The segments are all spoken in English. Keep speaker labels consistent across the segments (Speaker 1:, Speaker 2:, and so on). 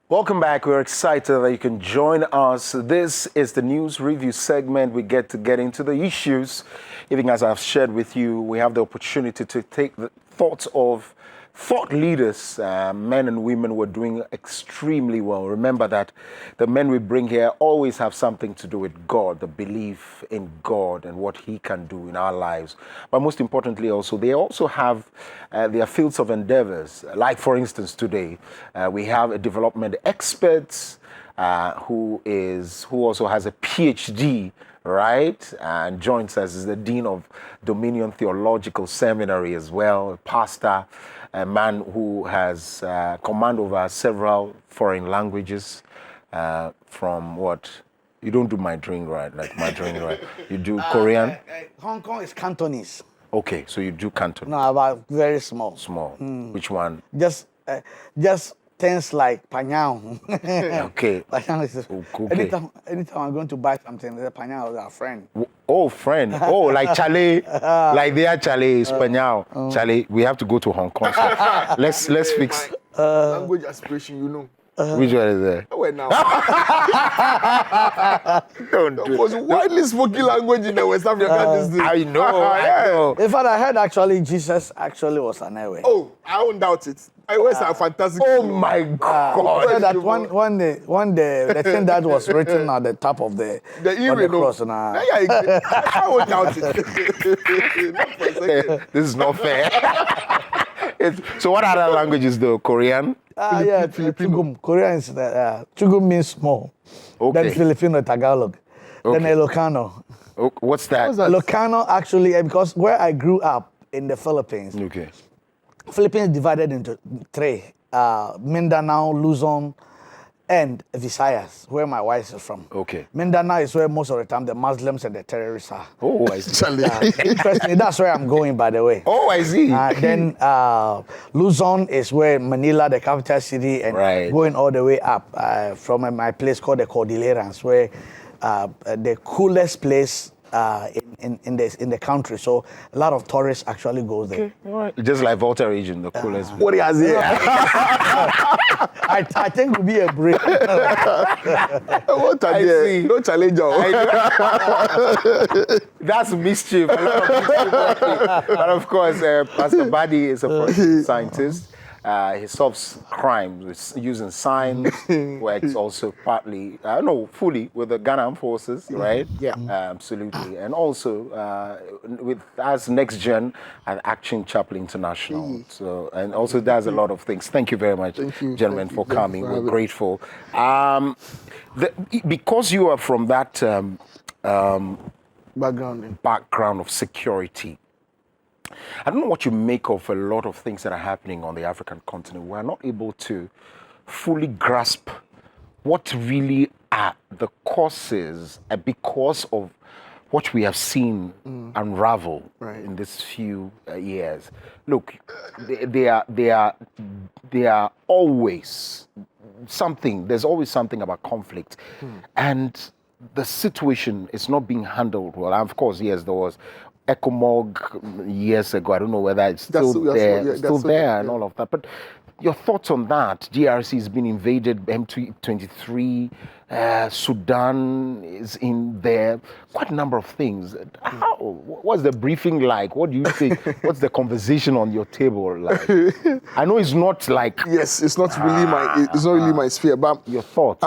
Speaker 1: Welcome back. We're excited that you can join us. This is the news review segment. We get into the issues. Even as I've shared with you, we have the opportunity to take the thoughts of thought leaders, men and women who are doing extremely well. Remember that the men we bring here always have something to do with God, the belief in God and what He can do in our lives. But most importantly also, they also have their fields of endeavors. Like for instance today, we have a development expert who also has a PhD, right? And joins us as the Dean of Dominion Theological Seminary as well, a pastor, a man who has command over several foreign languages from what? You don't do Mandarin, right? Like Mandarin, right? You do Korean?
Speaker 2: Hong Kong is Cantonese.
Speaker 1: Okay, so you do Cantonese.
Speaker 2: No, about very small.
Speaker 1: Small. Which one?
Speaker 2: Just things like panyao.
Speaker 1: Okay.
Speaker 2: Panyao is
Speaker 1: Okay.
Speaker 2: anytime I'm going to buy something, the panyao is our friend.
Speaker 1: Oh, friend. Oh, like Chale. Like they are Chale, Espanyol. Chale, we have to go to Hong Kong. So let's fix.
Speaker 3: Language aspiration, you know.
Speaker 1: Which one is there?
Speaker 3: Where now?
Speaker 1: Don't
Speaker 3: That
Speaker 1: do
Speaker 3: was widely spoken language in the West Africa these days.
Speaker 1: I know, I know.
Speaker 2: In fact, I heard actually Jesus actually was an Ewe.
Speaker 3: Oh, I don't doubt it. I was a fantastic.
Speaker 1: Oh my God.
Speaker 2: Said that one day, the thing that was written at the top of the
Speaker 3: earring,
Speaker 2: cross.
Speaker 3: I won't doubt it. Not for a second.
Speaker 1: This is not fair. So what other languages though? Korean?
Speaker 2: Yeah, Chugum. Korean is Chugum means small.
Speaker 1: Okay.
Speaker 2: Then Filipino, Tagalog.
Speaker 1: Okay.
Speaker 2: Then Ilocano.
Speaker 1: Oh, what's that?
Speaker 2: Ilocano actually, because where I grew up in the Philippines,
Speaker 1: Okay.
Speaker 2: Philippines divided into three: Mindanao, Luzon, and Visayas, where my wife is from.
Speaker 1: Okay.
Speaker 2: Mindanao is where most of the time the Muslims and the terrorists are.
Speaker 1: Oh, I see.
Speaker 2: Interestingly, that's where I'm going, by the way.
Speaker 1: Oh, I see.
Speaker 2: Then Luzon is where Manila, the capital city, and
Speaker 1: Right.
Speaker 2: going all the way up from my place called the Cordilleras, where the coolest place in the country. So a lot of tourists actually go there.
Speaker 1: Okay, all right. Just like Volta region, the coolest.
Speaker 3: What he has here?
Speaker 2: I think it will be a break.
Speaker 3: What are
Speaker 1: I
Speaker 3: they?
Speaker 1: see.
Speaker 3: No challenge.
Speaker 1: That's mischief. A lot of mischief. But of course, Pastor Addy is a forensic scientist. He solves crimes using science, works also partly, fully with the Ghana Armed Forces, right?
Speaker 2: Yeah.
Speaker 1: Absolutely. And also with as Next Gen at Action Chapel International. So, and also does a lot of things. Thank you very much, gentlemen, for coming. We're grateful. Because you are from that background of security, I don't know what you make of a lot of things that are happening on the African continent. We're not able to fully grasp what really are the causes because of what we have seen unravel in these few years. Look, they are always something. There's always something about conflict, and the situation is not being handled well. And of course, yes, there was ECOMOG years ago. I don't know whether it's still there and all of that. But your thoughts on that? DRC has been invaded, M23, Sudan is in there, quite a number of things. What's the briefing like? What do you think? What's the conversation on your table like? I know it's not like...
Speaker 3: Yes, it's not really my sphere, but...
Speaker 1: Your thoughts?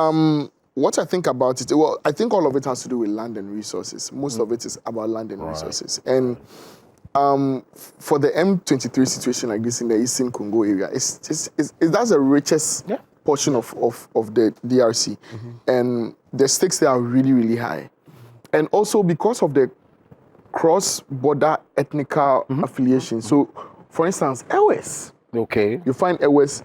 Speaker 3: What I think about it, well, I think all of it has to do with land and resources. Most of it is about land and resources. And for the M23 situation like this in the Eastern Congo area, that's the richest portion of the DRC. And the stakes there are really, really high. And also because of the cross-border ethnical affiliation. So, for instance, Ewes.
Speaker 1: Okay.
Speaker 3: You find Ewes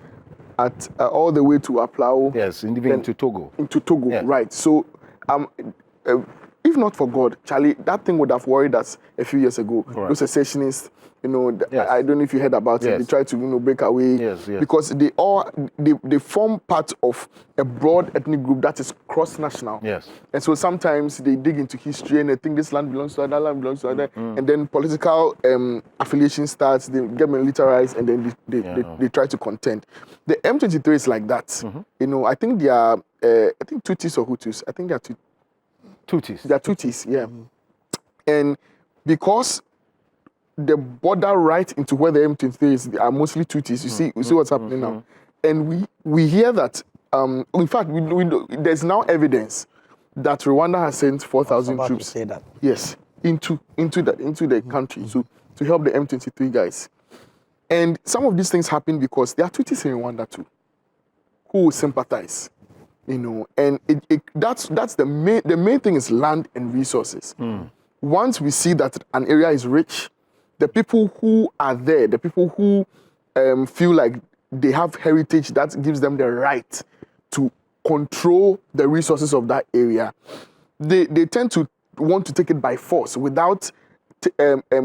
Speaker 3: at all the way to Appiah.
Speaker 1: Yes, even into Togo.
Speaker 3: Into Togo,
Speaker 1: Yeah.
Speaker 3: right. So if if not for God, Charlie, that thing would have worried us a few years ago.
Speaker 1: Right.
Speaker 3: Those secessionists,
Speaker 1: Yes.
Speaker 3: I don't know if you heard about it.
Speaker 1: Yes.
Speaker 3: They tried to, break away
Speaker 1: Yes.
Speaker 3: because they form part of a broad ethnic group that is cross-national.
Speaker 1: Yes.
Speaker 3: And so sometimes they dig into history and they think this land belongs to that land belongs to that, and then political affiliation starts. They get militarized and then they try to contend. The M23 is like that. I think they are. I think Tutsis or Hutus. I think they are
Speaker 1: Tutsis.
Speaker 3: They are Tutsis, yeah. And because the border right into where the M23 is, they are mostly Tutsis. You see what's happening now. And we hear that, in fact, there's now evidence that Rwanda has sent 4,000 troops.
Speaker 2: Say that.
Speaker 3: Yes, into the country to help the M23 guys. And some of these things happen because there are Tutsis in Rwanda too, who sympathize. And that's the main thing is land and resources. Once we see that an area is rich, the people who are there, the people who feel like they have heritage that gives them the right to control the resources of that area, they tend to want to take it by force without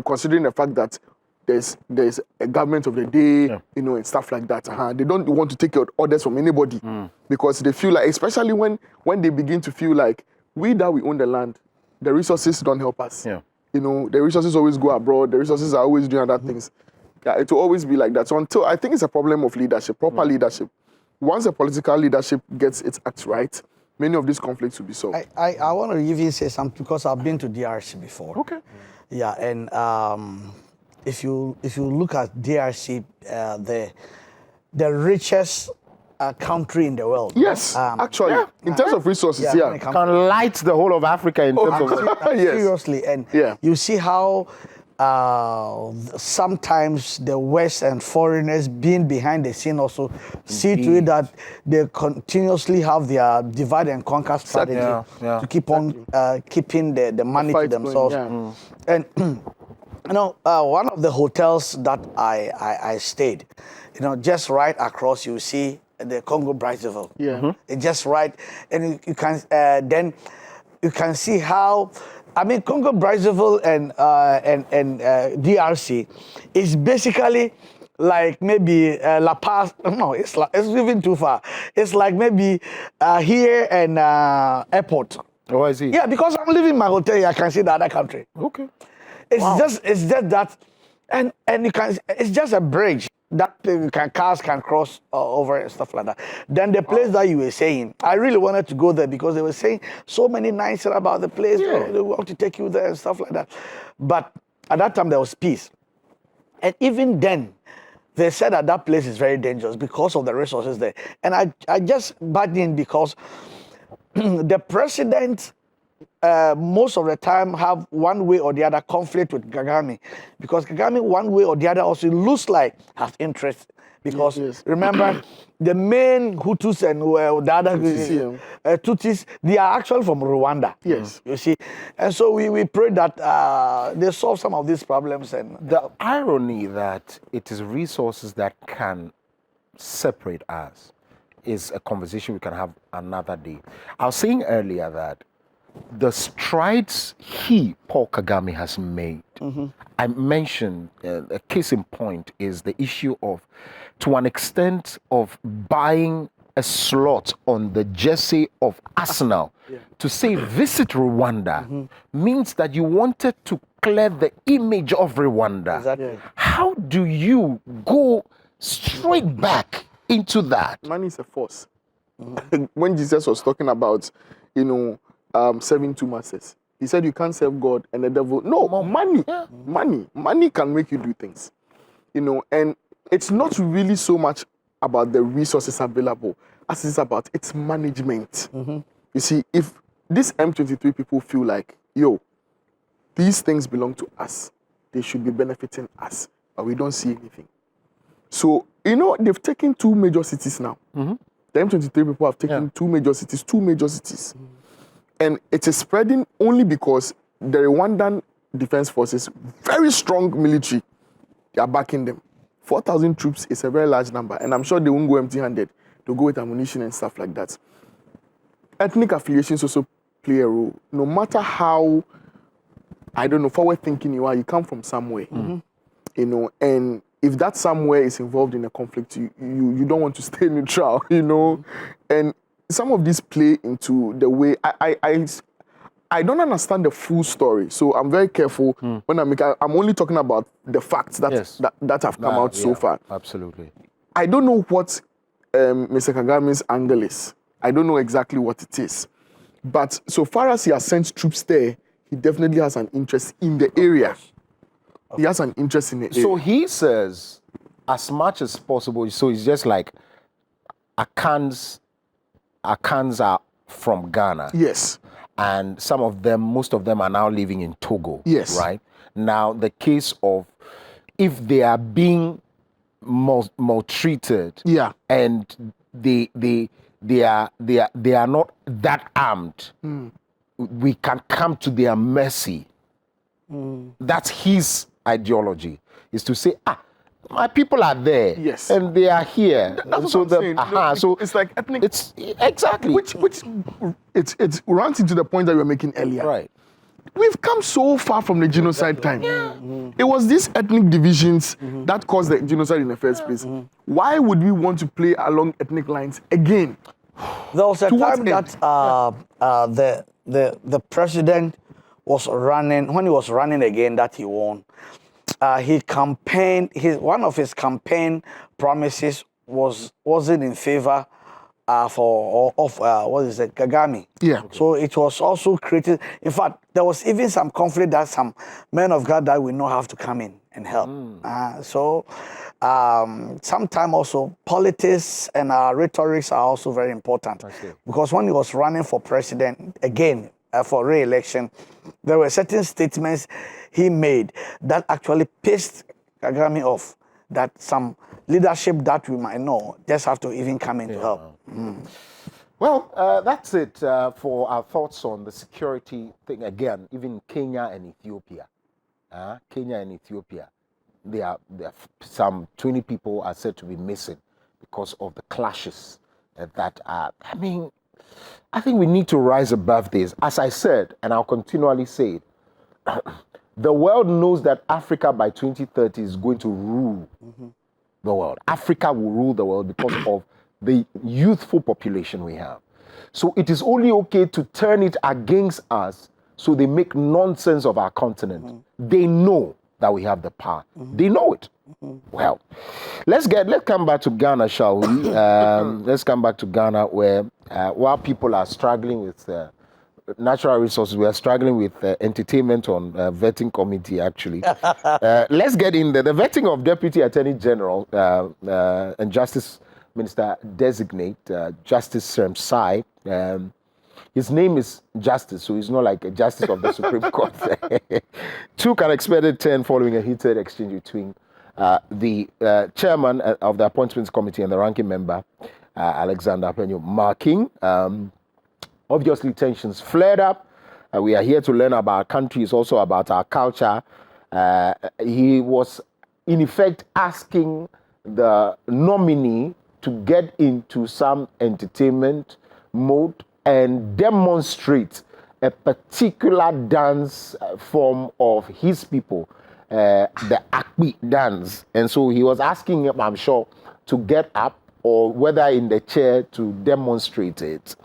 Speaker 3: considering the fact that there's a government of the day, and stuff like that. They don't want to take orders from anybody because they feel like, especially when they begin to feel like we own the land, the resources don't help us.
Speaker 1: Yeah.
Speaker 3: The resources always go abroad. The resources are always doing other things. Yeah, it will always be like that. So until I think it's a problem of leadership, proper leadership. Once the political leadership gets its acts right, many of these conflicts will be solved.
Speaker 2: I want to even say something because I've been to DRC before.
Speaker 1: Okay.
Speaker 2: Yeah, and if you look at DRC, the richest country in the world.
Speaker 3: Yes, actually, in terms of resources,
Speaker 2: when it comes
Speaker 1: Can light the whole of Africa in terms of.
Speaker 3: Yes.
Speaker 2: seriously, and you see how sometimes the West and foreigners being behind the scene also see to it that they continuously have their divide and conquer strategy to keep on keeping the money to themselves. And one of the hotels that I stayed, just right across you see the Congo Brazzaville.
Speaker 3: Yeah.
Speaker 2: It's just right, and you can then you can see how. I mean, Congo Brazzaville and DRC is basically like maybe La Paz. No, it's even too far. It's like maybe here and airport.
Speaker 1: Oh, I see.
Speaker 2: Yeah, because I'm living in my hotel here, I can see the other country.
Speaker 1: Okay.
Speaker 2: It's just that, and you can. It's just a bridge that cars can cross over and stuff like that. Then the place that you were saying, I really wanted to go there because they were saying so many nice things about the place. They want to take you there and stuff like that. But at that time there was peace, and even then, they said that that place is very dangerous because of the resources there. And I just backed in because the president. Most of the time have one way or the other conflict with Kagame, because Kagame one way or the other also looks like has interest, because remember the main Hutus and the other Tutsis, they are actually from Rwanda.
Speaker 3: Yes.
Speaker 2: You see, and so we pray that they solve some of these problems. And
Speaker 1: The irony that it is resources that can separate us is a conversation we can have another day. I was saying earlier that the strides Paul Kagame, has made. I mentioned a case in point is the issue of, to an extent, of buying a slot on the jersey of Arsenal to say visit Rwanda means that you wanted to clear the image of Rwanda.
Speaker 2: Exactly.
Speaker 1: How do you go straight back into that?
Speaker 3: Money is a force. When Jesus was talking about, serving two masters, he said you can't serve God and the devil. No, money. Money can make you do things. And it's not really so much about the resources available as it's about its management. You see, if these M23 people feel like, these things belong to us, they should be benefiting us, but we don't see anything. So, they've taken two major cities now. The M23 people have taken two major cities. And it is spreading only because the Rwandan Defense Forces, very strong military, they are backing them. 4,000 troops is a very large number, and I'm sure they won't go empty-handed. They'll go with ammunition and stuff like that. Ethnic affiliations also play a role. No matter how, I don't know, forward thinking you are, you come from somewhere, you know, and if that somewhere is involved in a conflict, you don't want to stay neutral, you know, and some of these play into the way I don't understand the full story, so I'm very careful when I'm only talking about the facts that have come out so far.
Speaker 1: Absolutely.
Speaker 3: I don't know what Mr. Kagame's angle is. I don't know exactly what it is. But so far as he has sent troops there, he definitely has an interest in the area. He has an interest in the area.
Speaker 1: So he says, as much as possible, so it's just like Akans are from Ghana.
Speaker 3: Yes.
Speaker 1: And most of them are now living in Togo.
Speaker 3: Yes.
Speaker 1: Right? Now, the case of if they are being maltreated and they are not that armed, we can come to their mercy. That's his ideology, is to say, my people are there, and they are here.
Speaker 3: That's what I'm saying. So it's like ethnic.
Speaker 1: It's exactly
Speaker 3: which it runs into the point that you were making earlier.
Speaker 1: Right.
Speaker 3: We've come so far from the genocide time. It was these ethnic divisions that caused the genocide in the first place. Why would we want to play along ethnic lines again?
Speaker 2: There was a time that the president was running, when he was running again, that he won. He campaigned. One of his campaign promises wasn't in favor of Kagame.
Speaker 3: Yeah.
Speaker 2: So it was also created. In fact, there was even some conflict that some men of God that we know have to come in and help. Sometimes also politics and rhetorics are also very important. Because when he was running for president again for re-election, there were certain statements he made that actually pissed Kagame off, that some leadership that we might know just have to even come in to help.
Speaker 1: Well, that's it for our thoughts on the security thing. Again, even Kenya and Ethiopia. There are some 20 people are said to be missing because of the clashes that are. I think we need to rise above this. As I said, and I'll continually say it, the world knows that Africa by 2030 is going to rule the world. Africa will rule the world because of the youthful population we have. So it is only okay to turn it against us, so they make nonsense of our continent. They know that we have the power. They know it. Well, let's come back to Ghana, shall we? Let's come back to Ghana, where while people are struggling with natural resources, we are struggling with entertainment on vetting committee, actually. Let's get in there. The vetting of Deputy Attorney General and Justice Minister Designate, Justice Srem-Sai. His name is Justice, so he's not like a Justice of the Supreme Court. Took an expected turn following a heated exchange between the chairman of the Appointments Committee and the ranking member, Alexander Appiah, marking. Obviously, tensions flared up. We are here to learn about our country. It's also about our culture. He was, in effect, asking the nominee to get into some entertainment mode and demonstrate a particular dance form of his people, the Appiah dance. And so he was asking him, I'm sure, to get up or whether in the chair to demonstrate it.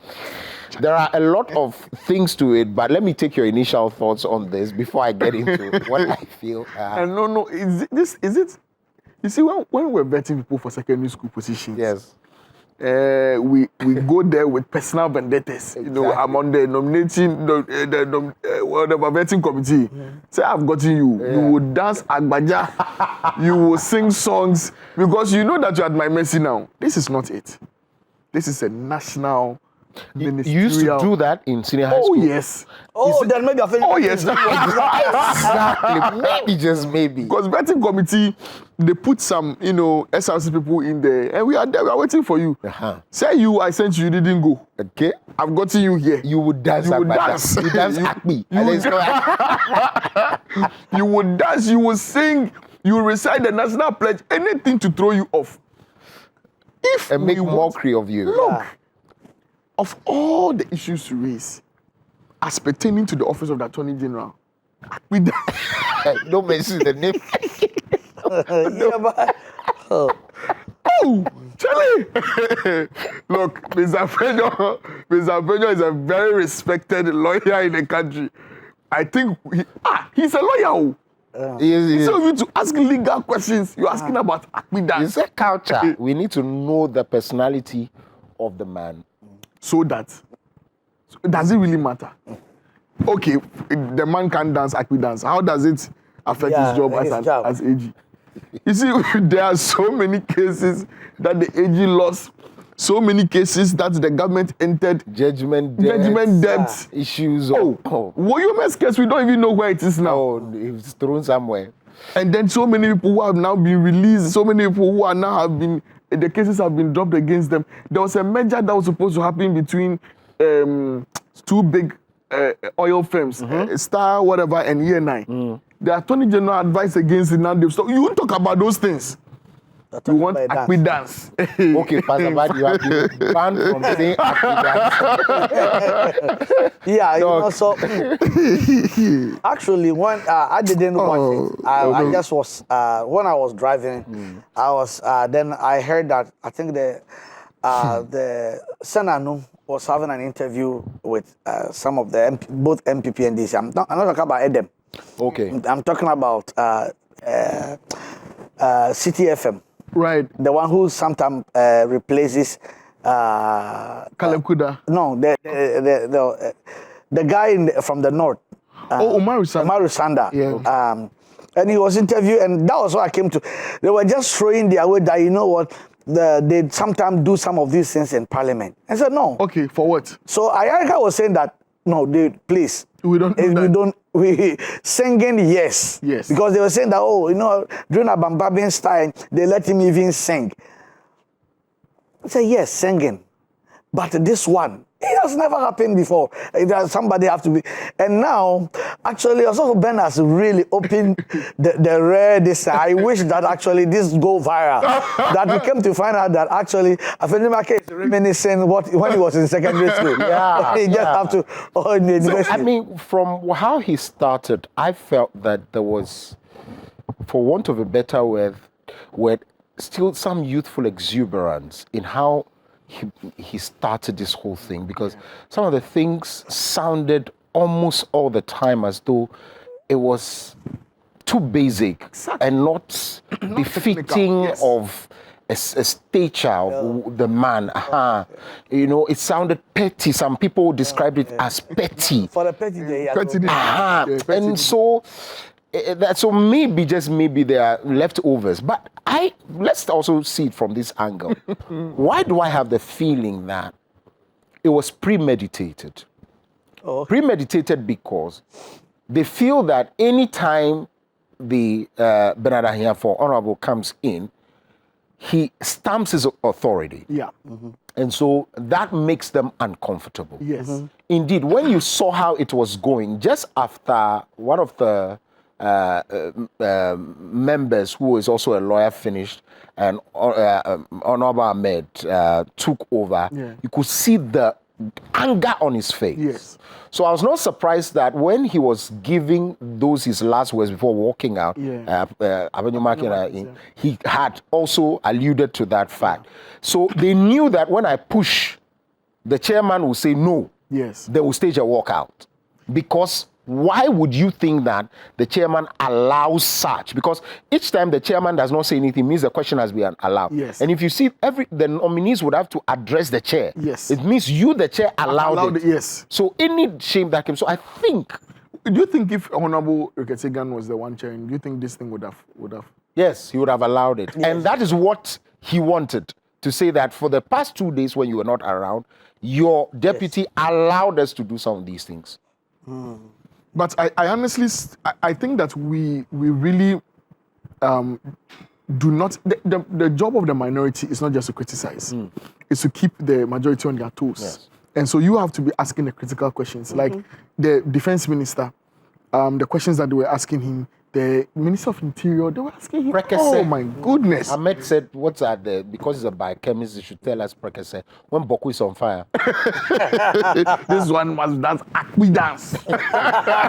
Speaker 1: There are a lot of things to it, but let me take your initial thoughts on this before I get into what I feel.
Speaker 3: No, is it? You see, when we're vetting people for secondary school positions,
Speaker 1: yes,
Speaker 3: we go there with personal vendettas. Exactly. You know, I'm on the nominating the vetting committee. Say I've gotten you. Yeah. You will dance agbaja. You will sing songs because you know that you're at my mercy now. This is not it. This is a national.
Speaker 1: You used to do that in senior high school.
Speaker 3: Oh yes.
Speaker 2: Then maybe I think.
Speaker 3: Oh yes.
Speaker 1: Exactly. Maybe just maybe.
Speaker 3: Because vetting committee, they put some, SRC people in there, and we are there. We are waiting for you. Say I sent you didn't go.
Speaker 1: Okay.
Speaker 3: I've gotten you here.
Speaker 1: You would dance.
Speaker 3: You would dance.
Speaker 1: You dance Appiah.
Speaker 3: You would dance. You would sing. You will recite the national pledge. Anything to throw you off.
Speaker 1: And make mockery of you.
Speaker 3: Look. Of all the issues to raise, as pertaining to the office of the Attorney General. With
Speaker 1: Don't mention the name.
Speaker 2: Yeah, but
Speaker 3: oh, Charlie! Look, Mr. Appiah is a very respected lawyer in the country. I think he's a lawyer. So you to ask legal questions, you're asking about Appiah.
Speaker 1: It's a culture. We need to know the personality of the man.
Speaker 3: So does it really matter? Okay, the man can't dance, Appiah dance. How does it affect his job as AG? You see, there are so many cases that the AG lost, so many cases that the government entered
Speaker 1: Judgment
Speaker 3: debt
Speaker 1: issues.
Speaker 3: Woyome's case, we don't even know where it is now.
Speaker 1: Oh, it's thrown somewhere.
Speaker 3: And then so many people who have now been released, so many people who are now the cases have been dropped against them. There was a merger that was supposed to happen between two big oil firms, Star, whatever, and ENI. The Attorney General advised against it. Now so you won't talk about those things. You want Appiah dance.
Speaker 1: Okay, Pastor Bad, you have been banned from saying Appiah dance.
Speaker 2: yeah, you know, so actually, when I didn't watch it, I just was when I was driving, I was then I heard that I think the Senanu was having an interview with some of the both MPP and DC. I'm not talking about Edem.
Speaker 1: Okay.
Speaker 2: I'm talking about City FM.
Speaker 3: Right.
Speaker 2: The one who sometimes replaces
Speaker 3: Caleb Kuda.
Speaker 2: No, the guy from the north.
Speaker 3: Umaru Sanda.
Speaker 2: Umaru Sanda.
Speaker 3: Yeah.
Speaker 2: And he was interviewed, and that was what I came to. They were just throwing their way that, you know what, they sometimes do some of these things in Parliament. I said, no.
Speaker 3: Okay, for what?
Speaker 2: So Ayarika was saying that, no, please.
Speaker 3: We don't.
Speaker 2: We singing, yes.
Speaker 3: Yes.
Speaker 2: Because they were saying that, during Abambabin's time, they let him even sing. I said, yes, singing. But this one, it has never happened before. Somebody have to be. And now, actually, also Ben has really opened the rare this. I wish that actually this go viral. That we came to find out that actually Afenimake is reminiscing when he was in secondary school.
Speaker 1: Yeah.
Speaker 2: He just have to.
Speaker 1: I mean, from how he started, I felt that there was, for want of a better word, still some youthful exuberance in how he started this whole thing, because some of the things sounded almost all the time as though it was too basic and not befitting of a stature of the man. You know, it sounded petty. Some people described it as petty.
Speaker 2: For the petty day.
Speaker 1: And so maybe, just maybe, there are leftovers. But let's also see it from this angle. Why do I have the feeling that it was premeditated? Premeditated because they feel that anytime the Bernard Ahiafo Honorable comes in, he stamps his authority.
Speaker 3: Yeah.
Speaker 1: And so that makes them uncomfortable.
Speaker 3: Yes.
Speaker 1: Indeed, when you saw how it was going, just after one of the members, who is also a lawyer, finished, and Honorable Ahmed took over, you could see the anger on his face.
Speaker 3: Yes.
Speaker 1: So I was not surprised that when he was giving those his he had also alluded to that fact. So they knew that when I push, the chairman will say no.
Speaker 3: Yes.
Speaker 1: They will stage a walkout. Because why would you think that the chairman allows such? Because each time the chairman does not say anything means the question has been allowed.
Speaker 3: Yes.
Speaker 1: And if you see, the nominees would have to address the chair.
Speaker 3: Yes.
Speaker 1: It means you, the chair, allowed it.
Speaker 3: Yes.
Speaker 1: So any shame that came. So I think.
Speaker 3: Do you think if Honorable Riketegan was the one chairing, do you think this thing would have?
Speaker 1: Yes, he would have allowed it.
Speaker 2: Yes.
Speaker 1: And that is what he wanted, to say that for the past 2 days when you were not around, your deputy allowed us to do some of these things.
Speaker 3: But I honestly, I think that we really do not, the job of the minority is not just to criticize, it's to keep the majority on their toes.
Speaker 1: Yes.
Speaker 3: And so you have to be asking the critical questions, like the defense minister, the questions that they were asking him, the Minister of Interior, they were asking him,
Speaker 1: Prekese.
Speaker 3: oh my goodness.
Speaker 1: Ahmed said, what's that? Because he's a biochemist, he should tell us, Prekese, when Boku is on fire.
Speaker 3: This one was dance, Akwi dance.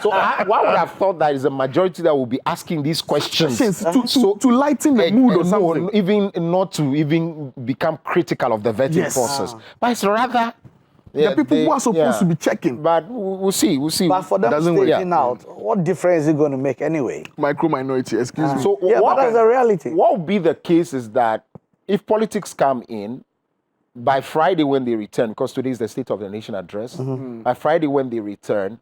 Speaker 1: So why would I have thought that is a majority that will be asking these questions?
Speaker 3: To lighten the mood or something.
Speaker 1: No, even not to even become critical of the vetting process. But it's rather...
Speaker 3: the people who are supposed to be checking.
Speaker 1: But we'll see.
Speaker 2: But for them stating out, what difference is it going to make anyway?
Speaker 3: Micro-minority, excuse me.
Speaker 1: So
Speaker 2: but that's the reality.
Speaker 1: What would be the case is that if politics come in, by Friday when they return, because today is the State of the Nation address, by Friday when they return,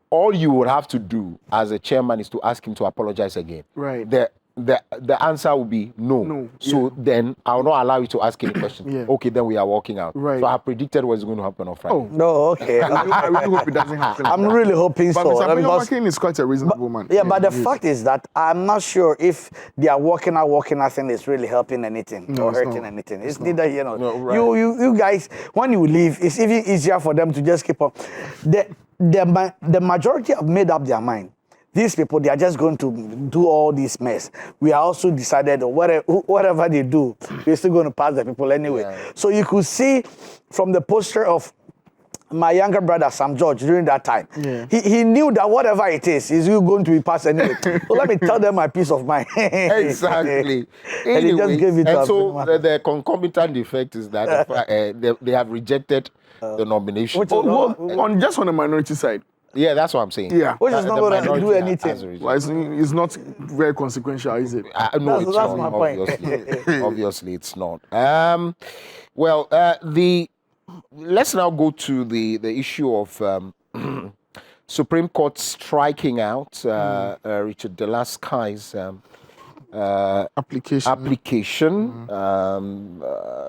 Speaker 1: all you would have to do as a chairman is to ask him to apologize again.
Speaker 3: Right.
Speaker 1: The answer will be no. So then I will not allow you to ask any questions. Okay, then we are walking out.
Speaker 3: Right.
Speaker 1: So I predicted what's going to happen on Friday.
Speaker 3: Oh.
Speaker 2: No, okay.
Speaker 3: I really hope it doesn't happen.
Speaker 2: I'm really hoping
Speaker 3: But
Speaker 2: so.
Speaker 3: Mr.
Speaker 2: Because,
Speaker 3: Makin is quite a reasonable man.
Speaker 2: yeah, but the fact is that I'm not sure if they are walking out thing is really helping anything or hurting anything. It's neither, you guys, when you leave, it's even easier for them to just keep on. The majority have made up their mind. These people, they are just going to do all this mess. We are also decided whatever they do, we're still going to pass the people anyway.
Speaker 1: Yeah.
Speaker 2: So you could see from the poster of my younger brother, Sam George, during that time, he knew that whatever it is, he's going to be passed anyway. So let me tell them my peace of mind.
Speaker 1: Exactly.
Speaker 2: And he just gave it
Speaker 1: and
Speaker 2: up.
Speaker 1: so the concomitant effect is that they have rejected the nomination.
Speaker 3: Just on the minority side.
Speaker 1: Yeah, that's what I'm saying.
Speaker 3: Yeah.
Speaker 2: Which is not going to do anything.
Speaker 3: Well, it's not very consequential, is it?
Speaker 1: No, it's
Speaker 2: that's
Speaker 1: not.
Speaker 2: my point.
Speaker 1: Obviously, it's not. Let's now go to the issue of Supreme Court striking out Richard Delaskai's application.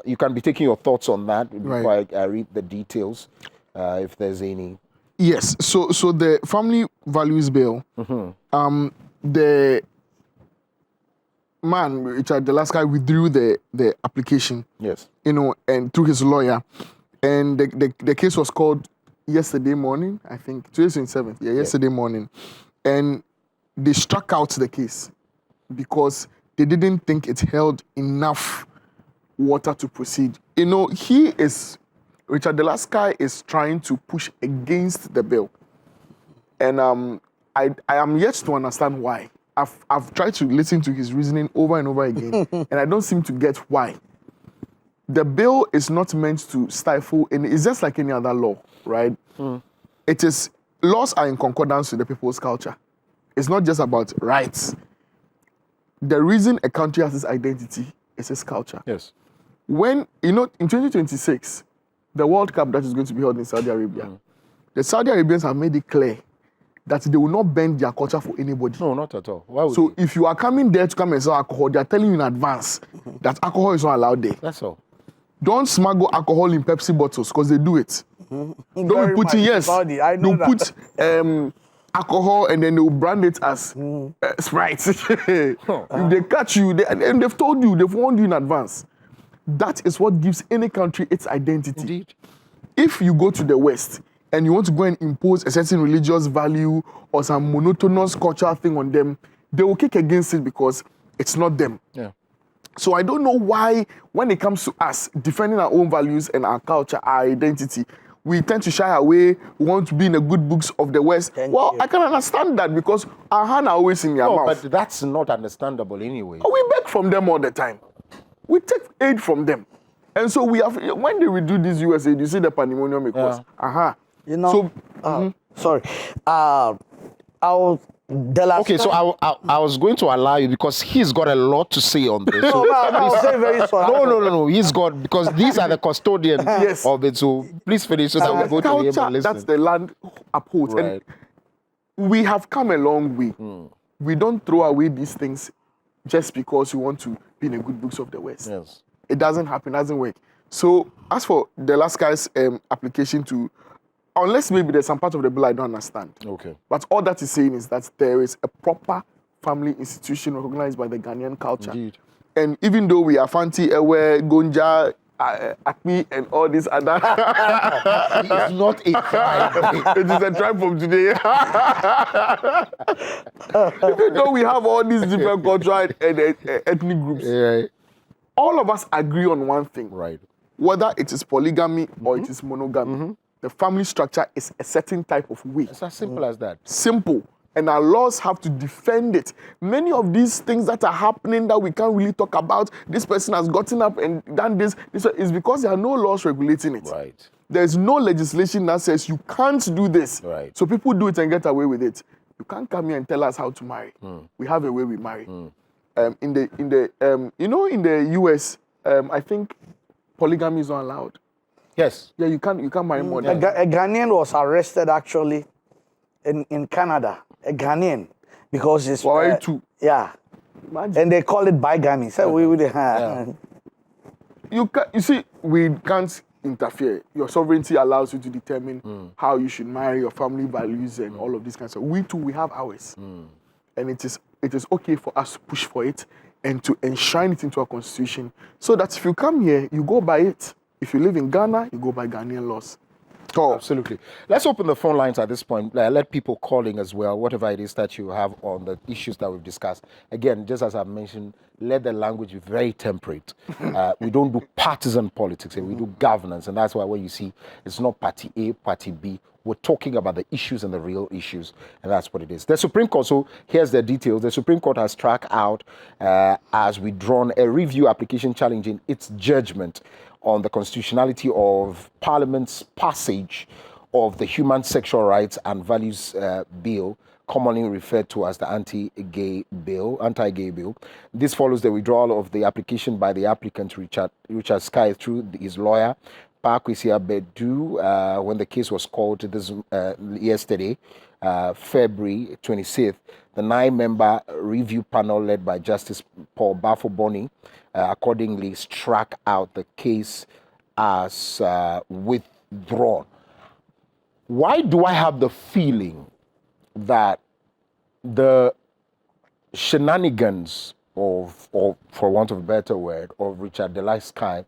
Speaker 1: You can be taking your thoughts on that before I read the details, if there's any.
Speaker 3: Yes. So the family values bill, the man, Richard Delaskai, withdrew the application.
Speaker 1: Yes.
Speaker 3: And through his lawyer. And the case was called yesterday morning, I think. Today's 27th. Yeah, yesterday morning. And they struck out the case because they didn't think it held enough water to proceed. Richard Delaskai is trying to push against the bill. And I am yet to understand why. I've tried to listen to his reasoning over and over again, and I don't seem to get why. The bill is not meant to stifle, and it's just like any other law, right? It is, laws are in concordance with the people's culture. It's not just about rights. The reason a country has its identity is its culture.
Speaker 1: Yes.
Speaker 3: When, in 2026, the World Cup that is going to be held in Saudi Arabia, the Saudi Arabians have made it clear that they will not bend their culture for anybody.
Speaker 1: No, not at all. Why would
Speaker 3: so if you are coming there to come and sell alcohol, they are telling you in advance that alcohol is not allowed there.
Speaker 1: That's all.
Speaker 3: Don't smuggle alcohol in Pepsi bottles because they do it. Don't be putting, they'll put alcohol and then they'll brand it as Sprite. If they catch you, and they've told you, they've warned you in advance. That is what gives any country its identity.
Speaker 1: Indeed.
Speaker 3: If you go to the West and you want to go and impose a certain religious value or some monotonous cultural thing on them, they will kick against it because it's not them.
Speaker 1: Yeah.
Speaker 3: So I don't know why, when it comes to us defending our own values and our culture, our identity, we tend to shy away. We want to be in the good books of the West. I can understand that because our hands are always in their mouth.
Speaker 1: But that's not understandable anyway.
Speaker 3: We beg from them all the time. We take aid from them. And so we have, when they redo this USA, you see the pandemonium it cause.
Speaker 2: Sorry.
Speaker 1: Okay, so I was going to allow you because he's got a lot to say on this. So
Speaker 2: no, say very sorry.
Speaker 1: No. He's got, because these are the custodians of it. So please finish so that we go to him and listen.
Speaker 3: That's the land upholds.
Speaker 1: Right.
Speaker 3: And we have come a long way. We don't throw away these things just because we want to be in the good books of the West.
Speaker 1: Yes.
Speaker 3: It doesn't happen, doesn't work. So as for the last guy's application to, unless maybe there's some part of the bill I don't understand.
Speaker 1: Okay.
Speaker 3: But all that is saying is that there is a proper family institution recognized by the Ghanaian culture.
Speaker 1: Indeed.
Speaker 3: And even though we are Fanti, Ewe, Gonja, Appiah and all this other.
Speaker 1: It's not a tribe.
Speaker 3: It is a tribe from today. Even though we have all these different cultural and ethnic groups,
Speaker 1: Right.
Speaker 3: all of us agree on one thing.
Speaker 1: Right.
Speaker 3: Whether it is polygamy or it is monogamy, the family structure is a certain type of way.
Speaker 1: It's as simple as that.
Speaker 3: Simple. And our laws have to defend it. Many of these things that are happening that we can't really talk about, this person has gotten up and done this is because there are no laws regulating it.
Speaker 1: Right.
Speaker 3: There's no legislation that says you can't do this.
Speaker 1: Right.
Speaker 3: So people do it and get away with it. You can't come here and tell us how to marry. We have a way we marry. In the US, I think polygamy is not allowed.
Speaker 1: Yes.
Speaker 3: Yeah, you can't marry more
Speaker 2: A,
Speaker 3: than
Speaker 2: a Ghanaian was arrested actually in Canada. A Ghanaian because it's
Speaker 3: Why two?
Speaker 2: yeah,
Speaker 3: Imagine.
Speaker 2: and they call it bigamy. So we would
Speaker 3: You see, we can't interfere. Your sovereignty allows you to determine how you should marry, your family values, and all of these kinds of. We too, we have ours, and it is okay for us to push for it and to enshrine it into our constitution, so that if you come here, you go by it. If you live in Ghana, you go by Ghanaian laws.
Speaker 1: Absolutely. Let's open the phone lines at this point. Let people calling as well, whatever it is that you have on the issues that we've discussed. Again, just as I've mentioned, let the language be very temperate. We don't do partisan politics here. We do governance. And that's why when you see it's not party A, party B, we're talking about the issues and the real issues. And that's what it is. The Supreme Court, so here's the details. The Supreme Court has tracked out, as withdrawn, a review application challenging its judgment on the constitutionality of Parliament's passage of the Human Sexual Rights and Values Bill, commonly referred to as the anti-gay bill. This follows the withdrawal of the application by the applicant, Richard Sky, through his lawyer, Pakwisia Bedu, when the case was called this yesterday, February 26th. The 9-member review panel led by Justice Paul Bafo-Boni accordingly struck out the case as withdrawn. Why do I have the feeling that the shenanigans of, for want of a better word, of Richard Sky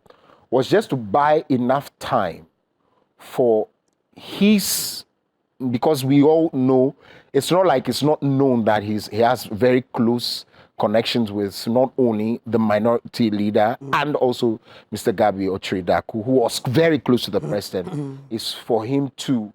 Speaker 1: was just to buy enough time for his, because we all know, it's not like it's not known that he has very close connections with not only the minority leader and also Mr. Gabi Otridaku, who was very close to the president, is for him to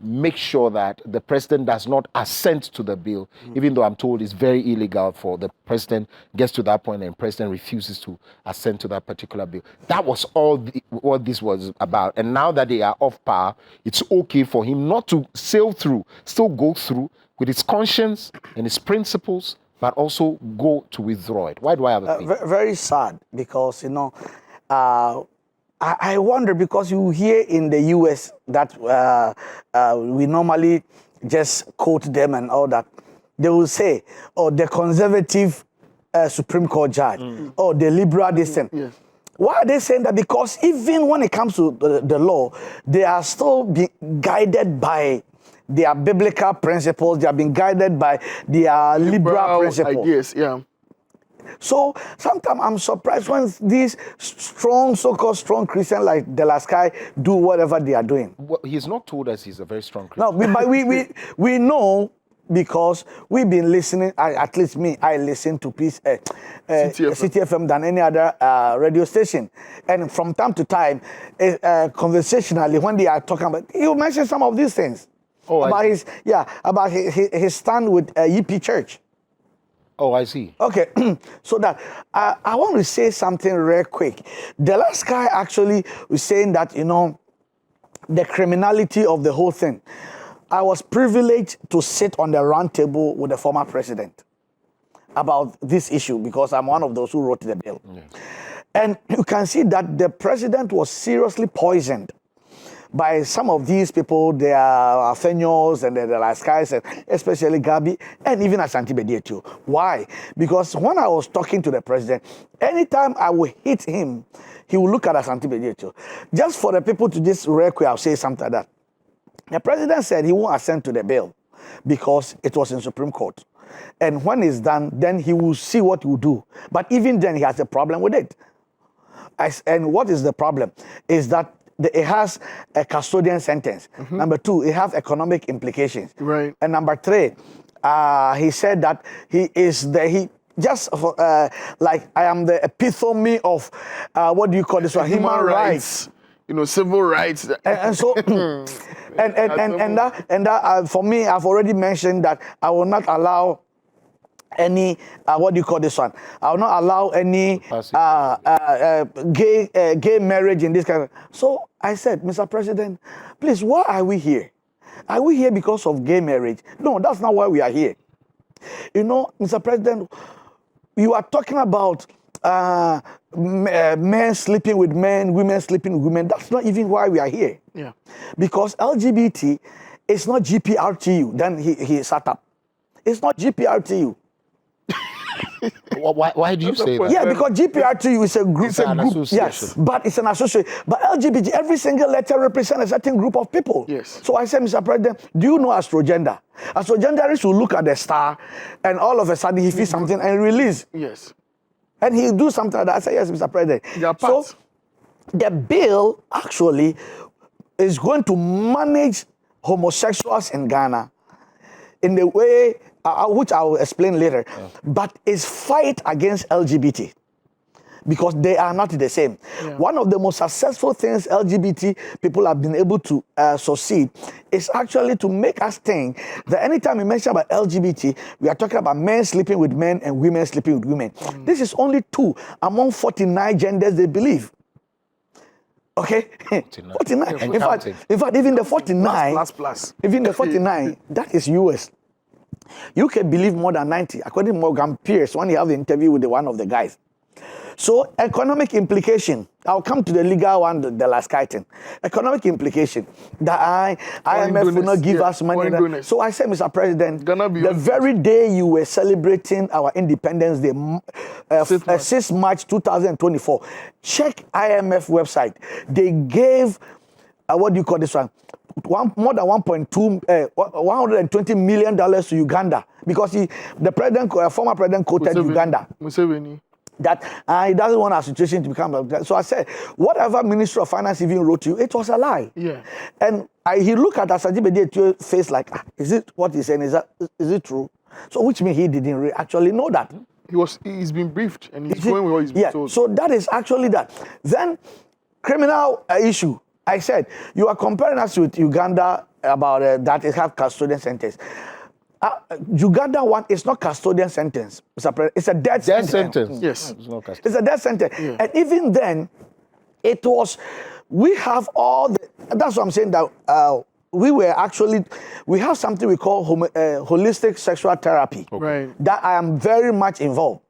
Speaker 1: make sure that the president does not assent to the bill, even though I'm told it's very illegal for the president gets to that point and the president refuses to assent to that particular bill. That was all what this was about. And now that they are off power, it's okay for him not to still go through with his conscience and his principles, but also go to withdraw it. Why do I have a feeling?
Speaker 2: very sad because, I wonder, because you hear in the US that we normally just quote them and all that. They will say, oh, the conservative Supreme Court judge, or the liberal this thing.
Speaker 3: Yes.
Speaker 2: Why are they saying that? Because even when it comes to the law, they are still being guided by their biblical principles. They are being guided by their liberal principles.
Speaker 3: Ideas, yeah.
Speaker 2: So sometimes I'm surprised when these strong, so-called strong Christians like Sky do whatever they are doing.
Speaker 1: Well, he's not told us he's a very strong Christian.
Speaker 2: No, but we know, because we've been listening. At least me, I listen to CTFM than any other radio station, and from time to time, conversationally, when they are talking about, you mention some of these things about his stand with EP Church.
Speaker 1: Oh, I see.
Speaker 2: Okay, so that I want to say something real quick. The last guy actually was saying that, the criminality of the whole thing. I was privileged to sit on the round table with the former president about this issue because I'm one of those who wrote the bill. Yeah. And you can see that the president was seriously poisoned by some of these people. They are Afenios and the last guys, especially Gabi, and even Asante Bedie too. Why? Because when I was talking to the president, anytime I would hit him, he would look at Asante Bedie too. Just for the people to just real quick, I'll say something like that. The president said he won't assent to the bill because it was in Supreme Court. And when it's done, then he will see what he will do. But even then, he has a problem with it. And what is the problem? Is that it has a custodian sentence. Number 2, it has economic implications.
Speaker 3: Right.
Speaker 2: And number 3, he said that he just like I am the epitome of what do you call this one? Human rights.
Speaker 3: Civil rights.
Speaker 2: And so, and that for me, I've already mentioned that I will not allow any what do you call this one? I will not allow any gay marriage in this kind of. So I said, Mr. President, please, why are we here? Are we here because of gay marriage? No, that's not why we are here. Mr. President, you are talking about men sleeping with men, women sleeping with women. That's not even why we are here.
Speaker 3: Yeah.
Speaker 2: Because LGBT is not GPRTU. Then he sat up. It's not GPRTU.
Speaker 1: Why do you say that?
Speaker 2: Yeah, because GPRTU is a group.
Speaker 1: It's an association.
Speaker 2: Yes, but it's an association. But LGBT, every single letter represents a certain group of people.
Speaker 3: Yes.
Speaker 2: So I said, Mr. President, do you know astrogender? Astrogenderists will look at the star, and all of a sudden he feels something and release.
Speaker 3: Yes.
Speaker 2: And he'll do something like that. I said, yes, Mr. President. So the bill actually is going to manage homosexuals in Ghana in the way which I will explain later, but is fight against LGBT because they are not the same. Yeah. One of the most successful things LGBT people have been able to succeed is actually to make us think that anytime we mention about LGBT, we are talking about men sleeping with men and women sleeping with women. This is only 2 among 49 genders they believe. Okay, 49. In fact, even the 49,
Speaker 3: plus.
Speaker 2: Even the 49, that is US. UK believe more than 90, according to Morgan Pierce, when he had the interview with one of the guys. So, economic implication. I'll come to the legal one, the last item. Economic implication. That IMF will not give us money. So I said, Mr. President, the very day you were celebrating our Independence Day, 6 March 2024, check IMF website. They gave, what do you call this one? More than $120 million to Uganda because the former president quoted Uganda.
Speaker 3: Museveni.
Speaker 2: That he doesn't want our situation to become like that. So I said, whatever Minister of Finance even wrote to you, it was a lie.
Speaker 3: Yeah.
Speaker 2: And he looked at Asajibedi's face like, is it what he's saying? Is it true? So which means he didn't actually know that.
Speaker 3: He's been briefed and he's going with what he's been told.
Speaker 2: So that is actually that. Then criminal issue. I said, you are comparing us with Uganda about that it have custodian sentence. Uganda one is not custodian sentence. It's a death sentence.
Speaker 3: Yes.
Speaker 2: It's a death sentence. Yeah. And even then, we have all the, that's what I'm saying that we have something we call holistic sexual therapy.
Speaker 3: Okay. Right.
Speaker 2: That I am very much involved.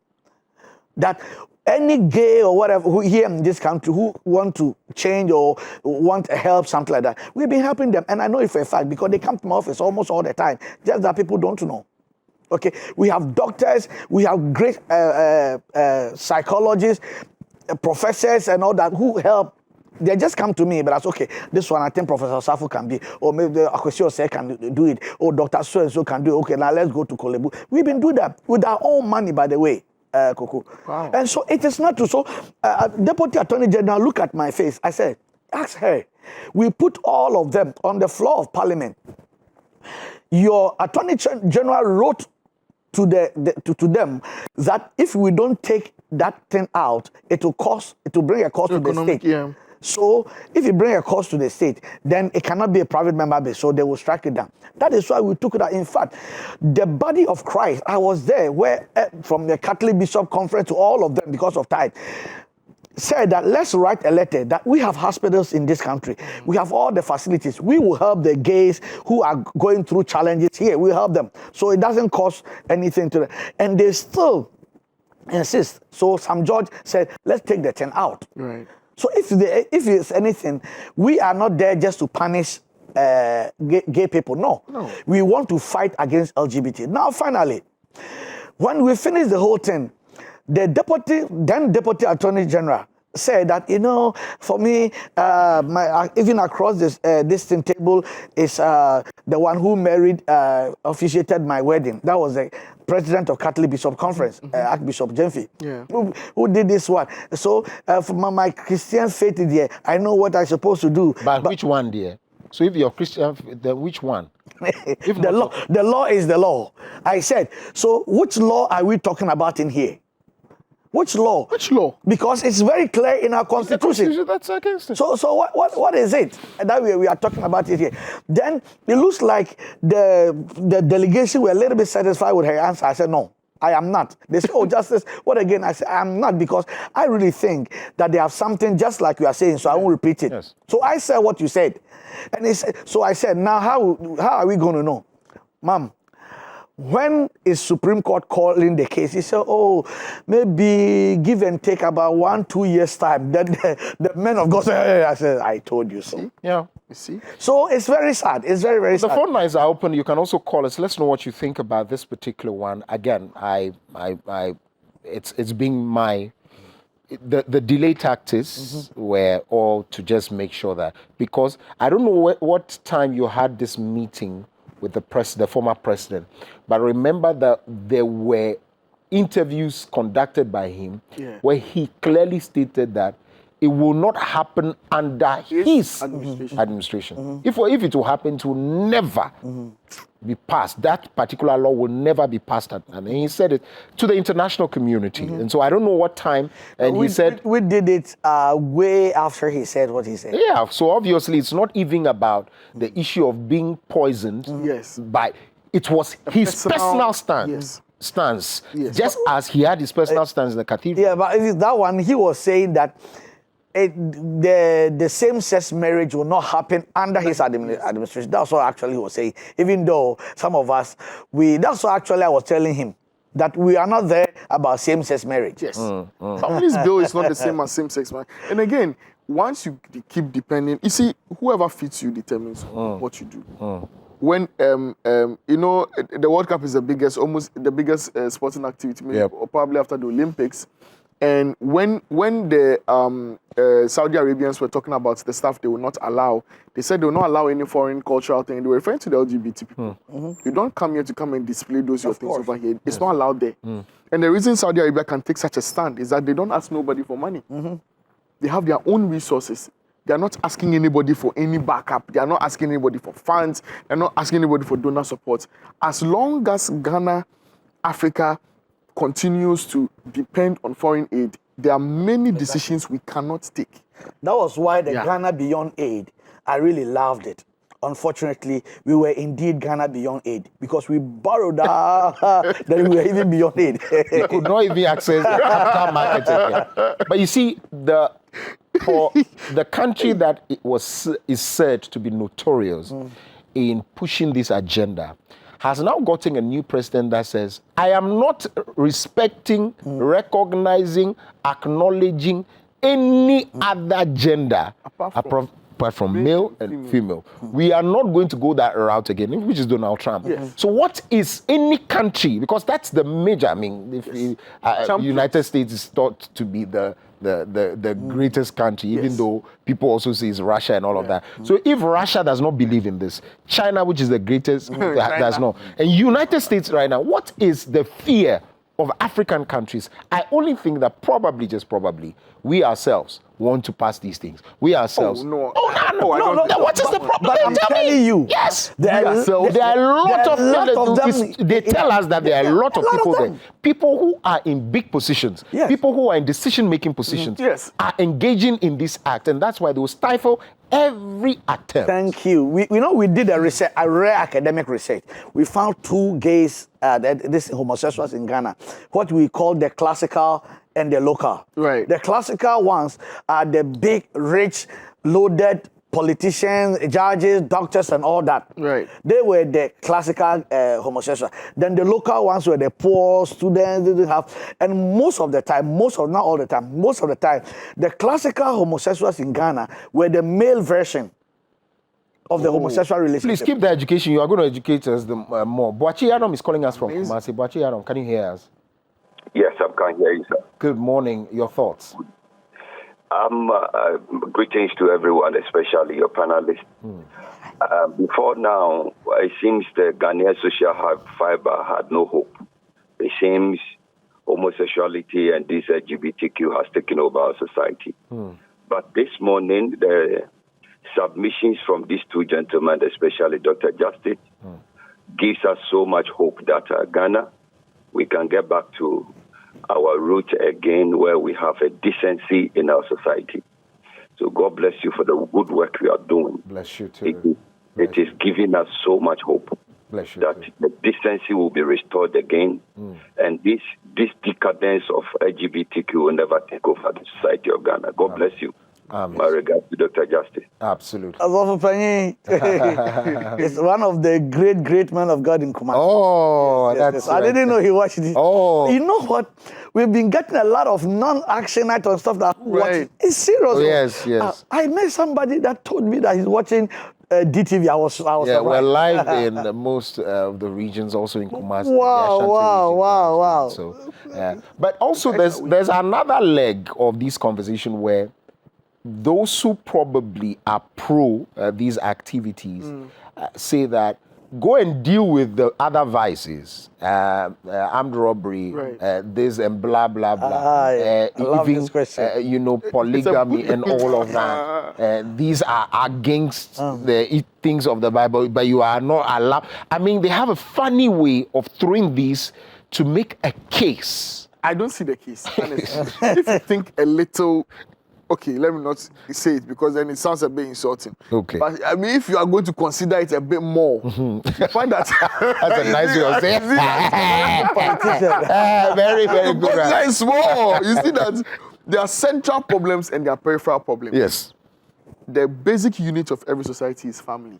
Speaker 2: That any gay or whatever who here in this country who want to change or want help, something like that, we've been helping them. And I know it for a fact because they come to my office almost all the time. Just that people don't know. Okay, we have doctors, we have great psychologists, professors and all that who help. They just come to me, but that's okay. This one I think Professor Safo can be, or maybe Akwesi can do it, or Dr. So-and-so can do it. Okay, now let's go to Kolebu. We've been doing that with our own money, by the way. Coco.
Speaker 3: Wow.
Speaker 2: And so it is not true. So, Deputy Attorney General, look at my face. I said, ask her. We put all of them on the floor of Parliament. Your Attorney General wrote to them that if we don't take that thing out, it will bring a cost to the state.
Speaker 3: Yeah.
Speaker 2: So if you bring a cost to the state, then it cannot be a private member base, so they will strike it down. That is why we took it out. In fact, the body of Christ, I was there where from the Catholic Bishop Conference to all of them because of tithe, said that let's write a letter that we have hospitals in this country. We have all the facilities. We will help the gays who are going through challenges here. We help them. So it doesn't cost anything to them. And they still insist. So Sam George said, let's take the 10 out.
Speaker 3: Right.
Speaker 2: So if it's anything, we are not there just to punish gay people. No. We want to fight against LGBT. Now, finally, when we finish the whole thing, the then Deputy Attorney General said that, for me, even across this table is the one who officiated my wedding. That was the president of Catholic Bishop Conference, Archbishop Jemfi, who did this one. So for my Christian faith, dear, I know what I'm supposed to do.
Speaker 1: But which one, dear? So if you're Christian, then which one?
Speaker 2: If the law is the law. I said, so which law are we talking about in here? Which law?
Speaker 3: Which law?
Speaker 2: Because it's very clear in our constitution.
Speaker 1: That's against it.
Speaker 2: So what is it that we are talking about it here? Then it looks like the delegation were a little bit satisfied with her answer. I said, no, I am not. They said, oh, Justice, what again? I said, I'm not, because I really think that they have something just like you are saying, so I won't repeat it.
Speaker 1: Yes.
Speaker 2: So I said what you said. And so I said, now how are we going to know? Ma'am, when is Supreme Court calling the case? He said, oh, maybe give and take about 1-2 years time. Then the men of God said, hey. I said, I told you so.
Speaker 1: Yeah.
Speaker 3: You see?
Speaker 2: So it's very sad. It's very, very sad.
Speaker 1: The phone lines are open. You can also call us. Let's know what you think about this particular one. Again, it's being the delay tactics were all to just make sure that, because I don't know what time you had this meeting with the former president, but remember that there were interviews conducted by him where he clearly stated that it will not happen under his administration. If it will happen, it will never be passed. That particular law will never be passed. And he said it to the international community. And so I don't know what time. And he said...
Speaker 2: We did it way after he said what he said.
Speaker 1: Yeah, so obviously it's not even about the issue of being poisoned. By... It was his personal stance. Just as he had his personal stance in the cathedral.
Speaker 2: Yeah, but that one, he was saying that the same-sex marriage will not happen under his administration. That's what actually he was saying. Even though some of us, that's what actually I was telling him, that we are not there about same-sex marriage.
Speaker 3: Yes. Some of this bill is not the same as same-sex marriage. And again, once you keep depending, you see, whoever fits you determines what you do. When the World Cup is almost the biggest sporting activity, maybe, or probably after the Olympics. And when the Saudi Arabians were talking about the stuff they will not allow, they said they will not allow any foreign cultural thing. They were referring to the LGBT people. You don't come here to come and display those your things over here. It's not allowed there. And the reason Saudi Arabia can take such a stand is that they don't ask nobody for money. They have their own resources. They are not asking anybody for any backup. They are not asking anybody for funds. They are not asking anybody for donor support. As long as Ghana, Africa, continues to depend on foreign aid, there are many decisions we cannot take.
Speaker 2: That was why the Ghana Beyond Aid, I really loved it. Unfortunately, we were indeed Ghana Beyond Aid because we borrowed that we were even beyond aid.
Speaker 1: We could not even access the capital market again. But you see, for the country that is said to be notorious in pushing this agenda, has now gotten a new president that says, I am not respecting, recognizing, acknowledging any other gender apart from male and female. We are not going to go that route again, which is Donald Trump. So what is any country, because that's the major, I mean, United States is thought to be the greatest country, even though people also say it's Russia and all of that. So if Russia does not believe in this, China, which is the greatest, does not. And United States right now, what is the fear of African countries? I only think that probably, just probably, we ourselves want to pass these things. We ourselves.
Speaker 2: No.
Speaker 1: What is the problem?
Speaker 2: But I'm telling you.
Speaker 1: Yes. There are a lot of them. They tell us that there are a lot of people there. People who are in big positions, people who are in decision-making positions, are engaging in this act. And that's why they will stifle every attempt.
Speaker 2: Thank you. We did a research, a rare academic research. We found 2 gays, this homosexuals in Ghana, what we call the classical and the local.
Speaker 3: Right.
Speaker 2: The classical ones are the big, rich, loaded politicians, judges, doctors, and all that.
Speaker 3: Right.
Speaker 2: They were the classical homosexuals. Then the local ones were the poor students. They didn't have, and most of the time, the classical homosexuals in Ghana were the male version of the homosexual relationship.
Speaker 1: Please keep the education. You are going to educate us more. Boachi Adam is calling us from Kumasi. Boachi Adam, can you hear us?
Speaker 4: Yes, I can hear you, sir.
Speaker 1: Good morning. Your thoughts?
Speaker 4: Greetings to everyone, especially your panelists. Before now, it seems the Ghanaian social fiber had no hope. It seems homosexuality and this LGBTQ has taken over our society. But this morning, the submissions from these two gentlemen, especially Dr. Justice, gives us so much hope that Ghana, we can get back to our root again, where we have a decency in our society. So God bless you for the good work you are doing.
Speaker 1: Bless you too.
Speaker 4: It is giving us so much hope.
Speaker 1: Bless you
Speaker 4: that
Speaker 1: too.
Speaker 4: the decency will be restored again, and this decadence of LGBTQ will never take over the society of Ghana. God bless you. My regards to Dr. Justice.
Speaker 1: Absolutely.
Speaker 2: It's one of the great men of God in Kumasi.
Speaker 1: Oh,
Speaker 2: Yes. I didn't know he watched it.
Speaker 1: Oh.
Speaker 2: You know what? We've been getting a lot of non-action items stuff that watch. It's serious.
Speaker 1: Oh, yes.
Speaker 2: I met somebody that told me that he's watching DTV. I was
Speaker 1: Yeah, we're
Speaker 2: surprised.
Speaker 1: live in most of the regions, also in Kumasi.
Speaker 2: Wow.
Speaker 1: So, but also there's another leg of this conversation where those who probably are pro these activities say that go and deal with the other vices, armed robbery, this and blah blah blah.
Speaker 2: I love this question.
Speaker 1: Polygamy and all of that. These are against the things of the Bible, but you are not allowed. I mean, they have a funny way of throwing these to make a case.
Speaker 3: I don't see the case, honestly. If you think a little, okay, let me not say it because then it sounds a bit insulting.
Speaker 1: Okay.
Speaker 3: But I mean, if you are going to consider it a bit more, you find that
Speaker 1: That's a nice way of saying. Very, very good.
Speaker 3: Consider it small. You see that there are central problems and there are peripheral problems.
Speaker 1: Yes.
Speaker 3: The basic unit of every society is family.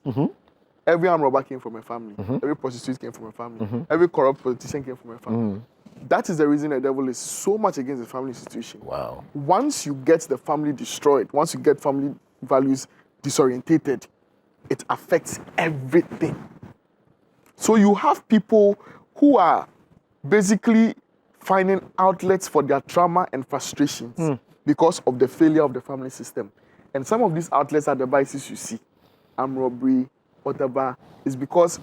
Speaker 3: Every armed robber came from a family. Every prostitute came from a family. Every corrupt politician came from a family. That is the reason the devil is so much against the family institution.
Speaker 1: Wow.
Speaker 3: Once you get the family destroyed, once you get family values disorientated, it affects everything. So you have people who are basically finding outlets for their trauma and frustrations because of the failure of the family system. And some of these outlets are the vices you see. Armed robbery, whatever, is because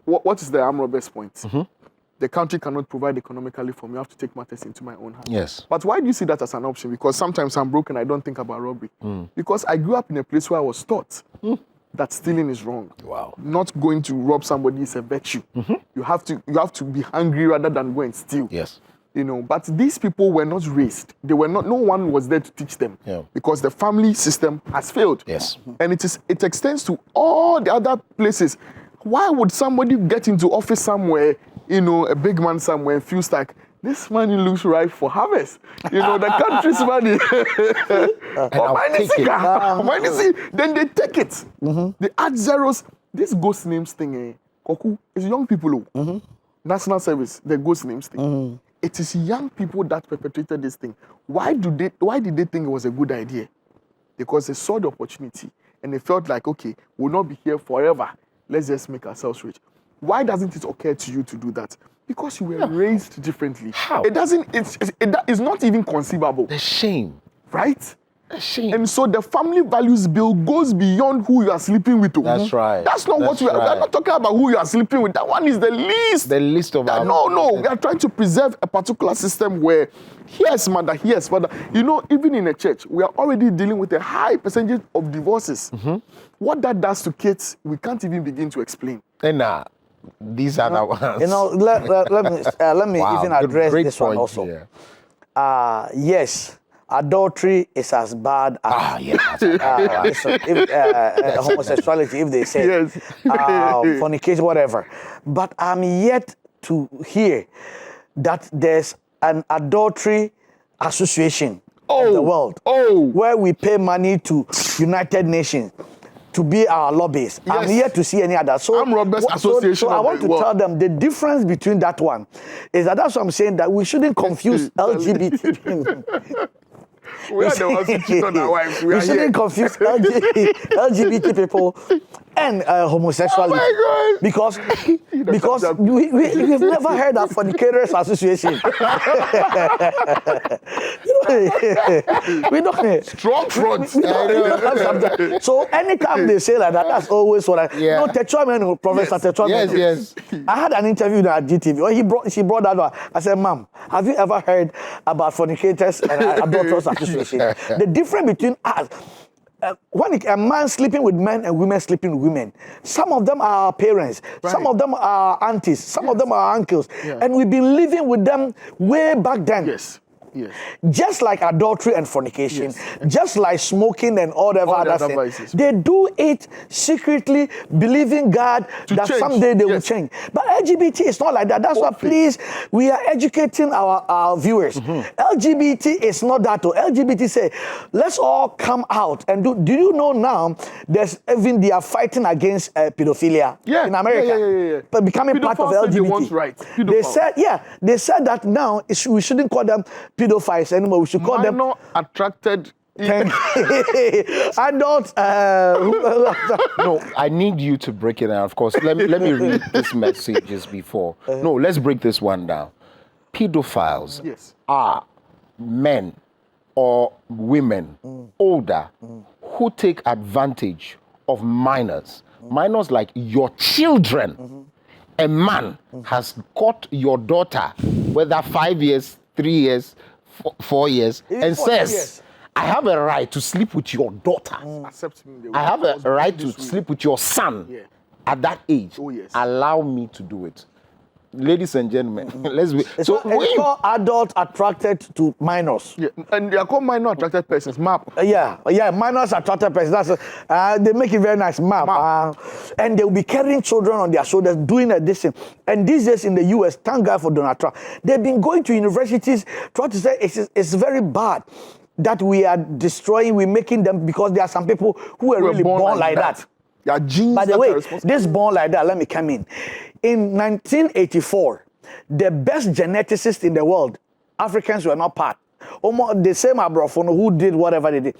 Speaker 3: what is the armed robber's point? The country cannot provide economically for me. I have to take matters into my own hands.
Speaker 1: Yes.
Speaker 3: But why do you see that as an option? Because sometimes I'm broken, I don't think about robbery. Because I grew up in a place where I was taught that stealing is wrong.
Speaker 1: Wow.
Speaker 3: Not going to rob somebody is a virtue. You have to be hungry rather than go and steal.
Speaker 1: Yes.
Speaker 3: But these people were not raised. They were not. No one was there to teach them.
Speaker 1: Yeah.
Speaker 3: Because the family system has failed.
Speaker 1: Yes.
Speaker 3: And it extends to all the other places. Why would somebody get into office somewhere, a big man somewhere, and feels like this money looks ripe for harvest? The country's money. Then they take it. They add zeros. This ghost names thing, Koku, it's young people. National service, the ghost names thing. It is young people that perpetrated this thing. Why did they think it was a good idea? Because they saw the opportunity and they felt like, okay, we'll not be here forever. Let's just make ourselves rich. Why doesn't it occur to you to do that? Because you were raised differently.
Speaker 1: How?
Speaker 3: It's not even conceivable.
Speaker 1: The shame.
Speaker 3: Right?
Speaker 1: The shame.
Speaker 3: And so the family values bill goes beyond who you are sleeping with.
Speaker 1: That's right.
Speaker 3: That's not what we are. We are not talking about who you are sleeping with. That one is the least.
Speaker 1: The least of our...
Speaker 3: No. We are trying to preserve a particular system where here's mother, here's father. Even in a church, we are already dealing with a high percentage of divorces. What that does to kids, we can't even begin to explain.
Speaker 1: These are the ones.
Speaker 2: Let me even address this one also.
Speaker 1: Here.
Speaker 2: Yes, adultery is as bad as homosexuality, if they say,
Speaker 3: Yes.
Speaker 2: fornication, whatever. But I'm yet to hear that there's an adultery association of the world where we pay money to United Nations to be our lobbyists.
Speaker 3: Yes.
Speaker 2: I'm yet to see any other. So,
Speaker 3: I'm Robert's Association.
Speaker 2: So I want to tell them the difference between that one is that's what I'm saying, that we shouldn't confuse LGBT.
Speaker 3: We are the ones who cheat on our wives.
Speaker 2: We shouldn't confuse LGBT people and homosexuality.
Speaker 3: Oh my God.
Speaker 2: Because we've never heard of fornicators association. we don't.
Speaker 3: Strong front.
Speaker 2: We don't have something. So anytime they say like that, that's always what I.
Speaker 1: Yeah.
Speaker 2: No, Techuamenu, Professor Techuamenu.
Speaker 1: Yes.
Speaker 2: I had an interview at GTV. When she brought that one. I said, "Ma'am, have you ever heard about fornicators and adulterers association? The difference between us." When a man sleeping with men and women sleeping with women, some of them are our parents, some of them are our aunties, some of them are our uncles, and we've been living with them way back then.
Speaker 3: Yes.
Speaker 2: Just like adultery and fornication, just like smoking and all the other things, they do it secretly, believing God that
Speaker 3: change.
Speaker 2: someday they will change. But LGBT is not like that. That's why, please, we are educating our viewers. LGBT is not that. LGBT say, let's all come out and do. Do you know now? There's even they are fighting against pedophilia in America, but becoming part of LGBT. They said that now we shouldn't call them pedophiles anymore. We should call them
Speaker 3: attracted
Speaker 2: adults.
Speaker 1: No, I need you to break it down. Of course, let me read this messages before. No, let's break this one down. Pedophiles are men or women older who take advantage of minors. Minors like your children. A man has caught your daughter, whether 5 years, 3 years, 4 years, and says, I have a right to sleep with your daughter. I have a right to sleep with your son at that age. Allow me to do it. Ladies and gentlemen, let's be.
Speaker 2: It's called adult attracted to minors.
Speaker 3: And they are called minor attracted persons. MAP.
Speaker 2: Minors attracted persons. They make it very nice. MAP. And they'll be carrying children on their shoulders, doing this thing. And these days in the US, thank God for Donald Trump, they've been going to universities trying to say it's very bad that we are destroying, we're making them, because there are some people who are really born like that.
Speaker 3: There are genes.
Speaker 2: By the way, this born like that, let me come in. In 1984, the best geneticists in the world, Africans were not part. Almost the same Abrofono who did whatever they did.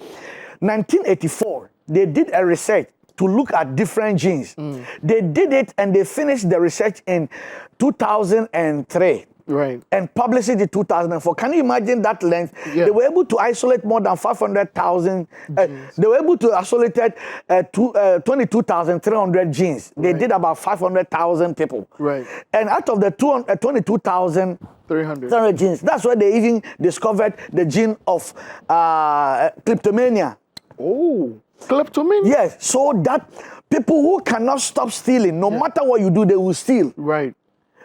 Speaker 2: 1984, they did a research to look at different genes. They did it and they finished the research in 2003.
Speaker 3: Right.
Speaker 2: And published it in 2004. Can you imagine that length? They were able to isolate more than 500,000. They were able to isolate 22,300 genes. They did about 500,000 people.
Speaker 3: Right.
Speaker 2: And out of the 22,300 genes, that's where they even discovered the gene of kleptomania.
Speaker 3: Oh, kleptomania?
Speaker 2: Yes. So that people who cannot stop stealing, no matter what you do, they will steal.
Speaker 3: Right.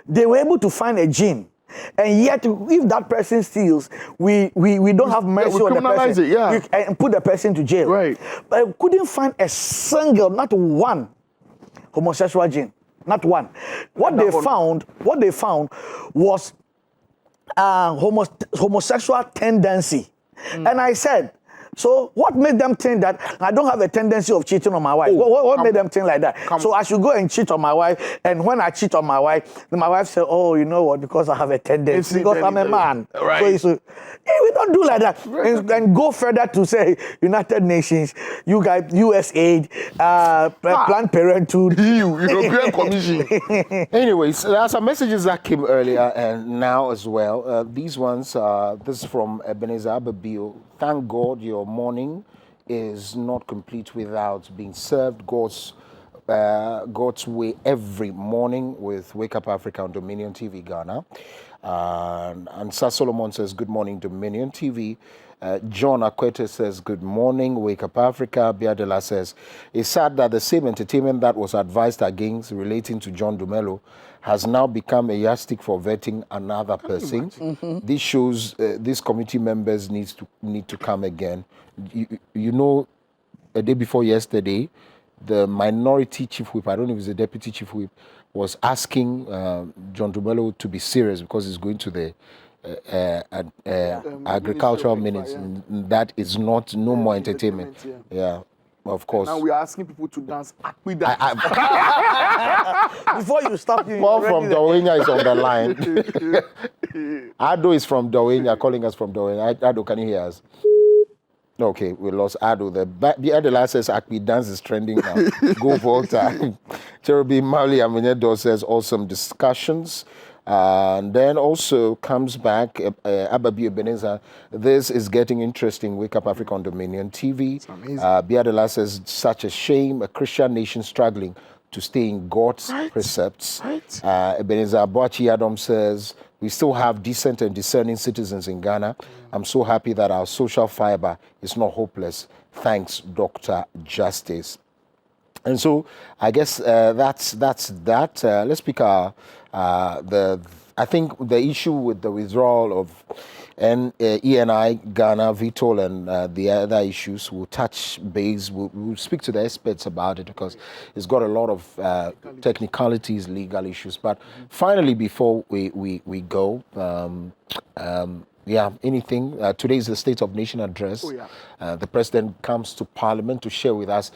Speaker 2: They were able to find a gene. And yet, if that person steals, we don't have mercy on the person. And put the person to jail.
Speaker 3: Right.
Speaker 2: But I couldn't find a single, not one, homosexual gene. Not one. What they found was homosexual tendency. And I said, so what made them think that I don't have a tendency of cheating on my wife? What made them think like that? So I should go and cheat on my wife, and when I cheat on my wife, then my wife said, oh, you know what, because I have a tendency, because I'm a man.
Speaker 3: Right.
Speaker 2: So we don't do like that. And go further to say United Nations, you guys, USAID, Planned Parenthood.
Speaker 3: European Commission.
Speaker 1: Anyways, there are some messages that came earlier and now as well. These ones, this is from Ebenezer Ababio. Thank God your morning is not complete without being served God's way every morning with Wake Up Africa on Dominion TV Ghana. And Sir Solomon says, good morning, Dominion TV. John Akwete says, good morning, Wake Up Africa. Biadela says, it's sad that the same entertainment that was advised against relating to John Dumelo has now become a yardstick for vetting another person. This shows these committee members need to come again. You know, a day before yesterday, the minority chief whip, I don't know if it's the deputy chief whip, was asking John Dumelo to be serious because he's going to the agricultural ministry. That is no more entertainment. Of course.
Speaker 3: Now we are asking people to dance.
Speaker 2: Before you stop,
Speaker 1: Paul from Dawenya is on the line. Ado is from Dawenya, calling us from Dawenya. Ado, can you hear us? Okay, we lost Ado. The other last says Akpi dance is trending now. Go Volta. Cherubim Mali Aminedo says awesome discussions. And then also comes back Ababi Ebenezer. This is getting interesting. Wake Up Africa on Dominion TV.
Speaker 3: It's amazing.
Speaker 1: Biadela says, such a shame, a Christian nation struggling to stay in God's precepts.
Speaker 3: Right.
Speaker 1: Ebenezer Boachi Adam says, we still have decent and discerning citizens in Ghana. I'm so happy that our social fiber is not hopeless. Thanks, Dr. Justice. And so I guess that's that. Let's pick I think the issue with the withdrawal of ENI, Ghana, VTOL, and the other issues, we'll touch base. We'll speak to the experts about it because it's got a lot of technicalities, legal issues. But finally, before we go, anything. Today is the State of Nation address.
Speaker 3: Oh, yeah.
Speaker 1: The president comes to Parliament to share with us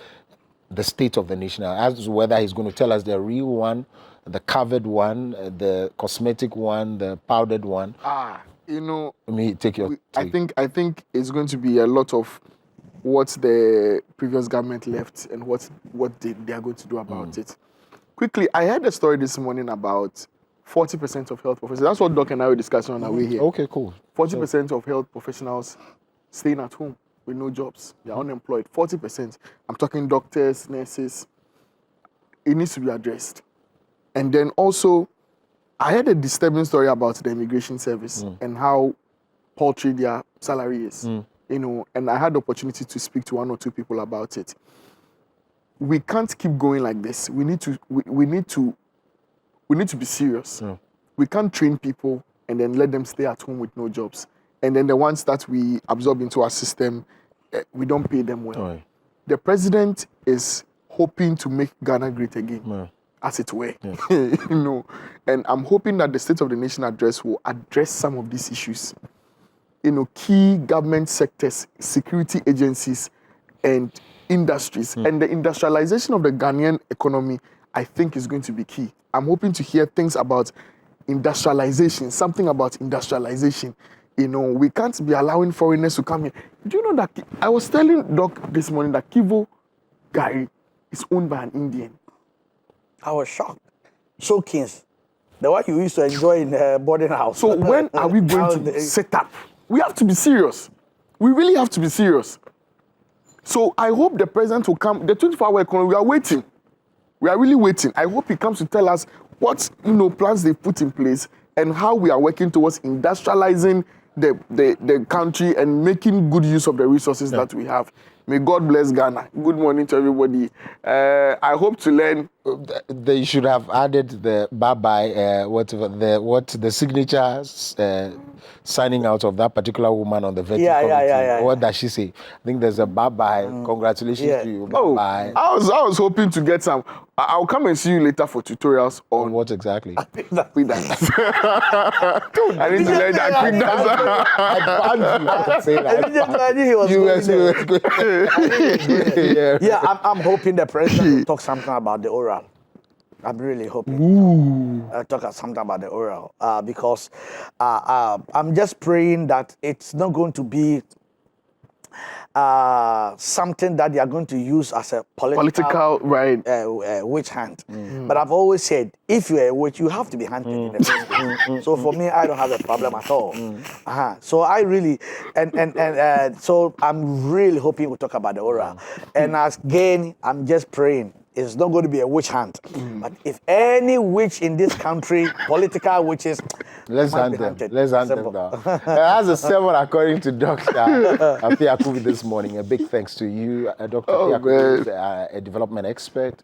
Speaker 1: the state of the nation, as to whether he's going to tell us the real one, the covered one, the cosmetic one, the powdered one.
Speaker 3: You know,
Speaker 1: Let me take your take.
Speaker 3: I think it's going to be a lot of what the previous government left and what they are going to do about it. Quickly, I heard a story this morning about 40% of health professionals. That's what Doc and I were discussing on our way here.
Speaker 1: Okay, cool.
Speaker 3: 40% of health professionals staying at home with no jobs. They're unemployed. 40%. I'm talking doctors, nurses. It needs to be addressed. And then also, I heard a disturbing story about the immigration service and how paltry their salary is. You know, and I had the opportunity to speak to one or two people about it. We can't keep going like this. We need to be serious. We can't train people and then let them stay at home with no jobs. And then the ones that we absorb into our system, we don't pay them well. The president is hoping to make Ghana great again, as it were. You know, and I'm hoping that the State of the Nation address will address some of these issues. You know, key government sectors, security agencies, and industries. And the industrialization of the Ghanaian economy, I think, is going to be key. I'm hoping to hear things about industrialization, something about industrialization. You know, we can't be allowing foreigners to come here. Do you know that I was telling Doc this morning that Kivo Gari is owned by an Indian?
Speaker 2: I was shocked. So Kings, the one you used to enjoy in the boarding house.
Speaker 3: So when are we going to set up? We have to be serious. We really have to be serious. So I hope the president will come. The 24-hour economy, we are waiting. We are really waiting. I hope he comes to tell us what plans they put in place and how we are working towards industrializing the country and making good use of the resources that we have. May God bless Ghana. Good morning to everybody. I hope to learn.
Speaker 1: They should have added the bye-bye, the signature signing out of that particular woman on the vetting committee.
Speaker 2: Yeah.
Speaker 1: What does she say? I think there's a bye-bye. Congratulations to you. Bye-bye.
Speaker 3: I was hoping to get some. I'll come and see you later for tutorials on
Speaker 1: what exactly?
Speaker 3: Quick dance. I need to learn that quick dance.
Speaker 1: I banned you. I can say that.
Speaker 2: I knew he was I'm hoping the president will talk something about the oral. I'm really hoping talk something about the oral because I'm just praying that it's not going to be something that they are going to use as a political
Speaker 3: right
Speaker 2: witch hunt. But I've always said, if you're a witch, you have to be hunted in the first place. So for me, I don't have a problem at all. So I really, so I'm really hoping we'll talk about the oral. And again, I'm just praying. It's not going to be a witch hunt. But if any witch in this country, political witches,
Speaker 1: let's hunt them. Let's hunt them down. As a sermon, according to Dr. Appiah Kubi this morning, a big thanks to you. Dr. Appiah Kubi is a development expert.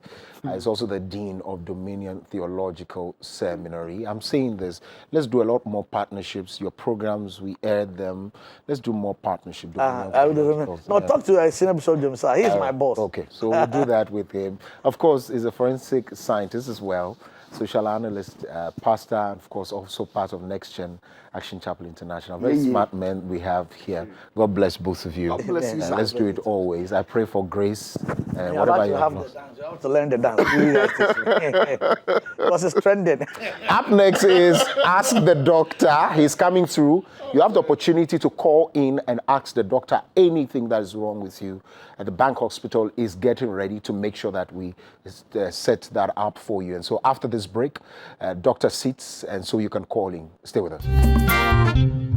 Speaker 1: He's also the Dean of Dominion Theological Seminary. I'm saying this, let's do a lot more partnerships. Your programs, we air them. Let's do more partnerships.
Speaker 2: Talk to Srem-Sai. He's my boss.
Speaker 1: Okay, so we'll do that with him. Of course, he's a forensic scientist as well, social analyst, pastor, and of course also part of Next Gen Action Chapel International. Very smart men we have here. God bless both of you.
Speaker 3: God bless you,
Speaker 1: let's do it always. I pray for grace.
Speaker 2: Whatever you have lost. You have to learn the dance. Because it's trending.
Speaker 1: Up next is Ask the Doctor. He's coming through. You have the opportunity to call in and ask the doctor anything that is wrong with you. The Bank Hospital is getting ready to make sure that we set that up for you. And so after this this break. Doctor sits, and so you can call in. Stay with us.